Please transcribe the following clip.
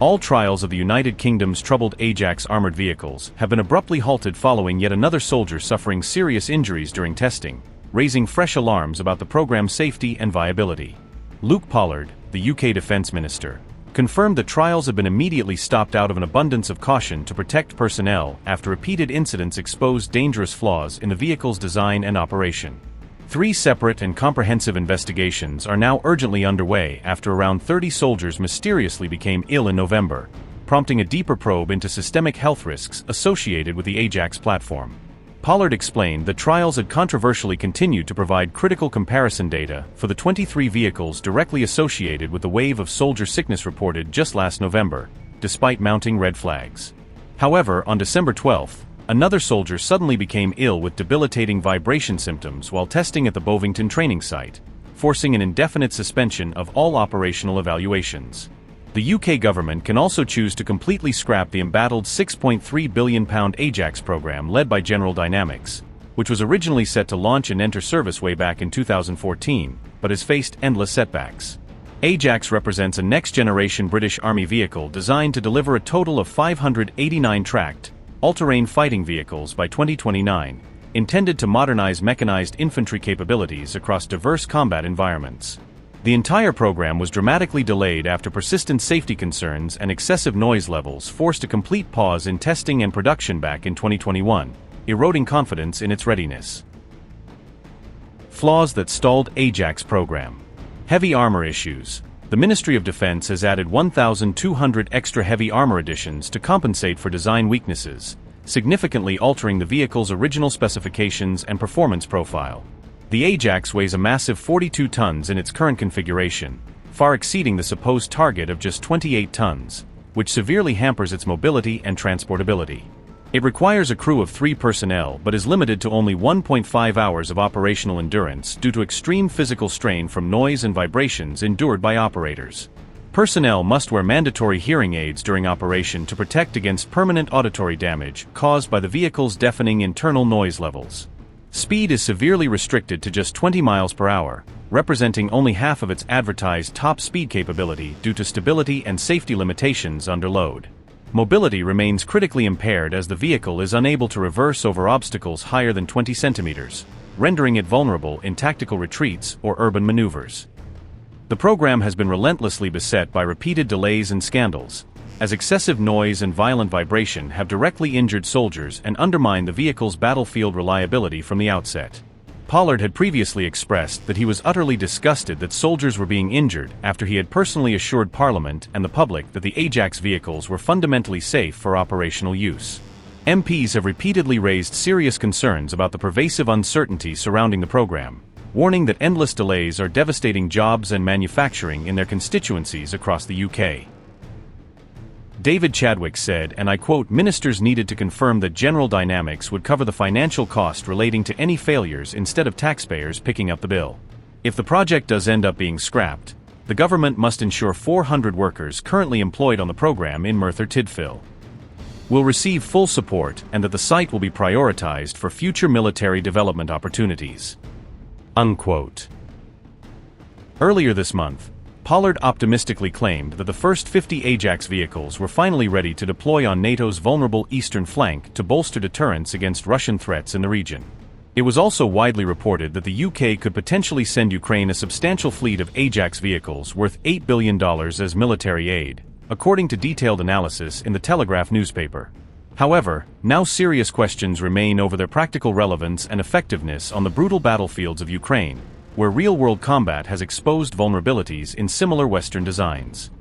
All trials of the United Kingdom's troubled Ajax armored vehicles have been abruptly halted following yet another soldier suffering serious injuries during testing, raising fresh alarms about the program's safety and viability. Luke Pollard, the UK Defence Minister, confirmed that trials have been immediately stopped out of an abundance of caution to protect personnel after repeated incidents exposed dangerous flaws in the vehicle's design and operation. 3 separate and comprehensive investigations are now urgently underway after around 30 soldiers mysteriously became ill in November, prompting a deeper probe into systemic health risks associated with the Ajax platform. Pollard explained that trials had controversially continued to provide critical comparison data for the 23 vehicles directly associated with the wave of soldier sickness reported just last November, despite mounting red flags. However, on December 12, another soldier suddenly became ill with debilitating vibration symptoms while testing at the Bovington training site, forcing an indefinite suspension of all operational evaluations. The UK government can also choose to completely scrap the embattled £6.3 billion Ajax program led by General Dynamics, which was originally set to launch and enter service way back in 2014, but has faced endless setbacks. Ajax represents a next-generation British Army vehicle designed to deliver a total of 589 tracked, all-terrain fighting vehicles by 2029, intended to modernize mechanized infantry capabilities across diverse combat environments. The entire program was dramatically delayed after persistent safety concerns and excessive noise levels forced a complete pause in testing and production back in 2021, eroding confidence in its readiness. Flaws that stalled Ajax program. Heavy armor issues. The Ministry of Defense has added 1,200 extra heavy armor additions to compensate for design weaknesses, significantly altering the vehicle's original specifications and performance profile. The Ajax weighs a massive 42 tons in its current configuration, far exceeding the supposed target of just 28 tons, which severely hampers its mobility and transportability. It requires a crew of 3 personnel but is limited to only 1.5 hours of operational endurance due to extreme physical strain from noise and vibrations endured by operators. Personnel must wear mandatory hearing aids during operation to protect against permanent auditory damage caused by the vehicle's deafening internal noise levels. Speed is severely restricted to just 20 miles per hour, representing only half of its advertised top speed capability due to stability and safety limitations under load. Mobility remains critically impaired as the vehicle is unable to reverse over obstacles higher than 20 centimeters, rendering it vulnerable in tactical retreats or urban maneuvers. The program has been relentlessly beset by repeated delays and scandals, as excessive noise and violent vibration have directly injured soldiers and undermined the vehicle's battlefield reliability from the outset. Pollard had previously expressed that he was utterly disgusted that soldiers were being injured after he had personally assured Parliament and the public that the Ajax vehicles were fundamentally safe for operational use. MPs have repeatedly raised serious concerns about the pervasive uncertainty surrounding the program, warning that endless delays are devastating jobs and manufacturing in their constituencies across the UK. David Chadwick said, and I quote, "Ministers needed to confirm that General Dynamics would cover the financial cost relating to any failures instead of taxpayers picking up the bill. If the project does end up being scrapped, the government must ensure 400 workers currently employed on the program in Merthyr Tydfil will receive full support and that the site will be prioritized for future military development opportunities." Unquote. Earlier this month, Pollard optimistically claimed that the first 50 Ajax vehicles were finally ready to deploy on NATO's vulnerable eastern flank to bolster deterrence against Russian threats in the region. It was also widely reported that the UK could potentially send Ukraine a substantial fleet of Ajax vehicles worth $8 billion as military aid, according to detailed analysis in the Telegraph newspaper. However, now serious questions remain over their practical relevance and effectiveness on the brutal battlefields of Ukraine, where real-world combat has exposed vulnerabilities in similar Western designs.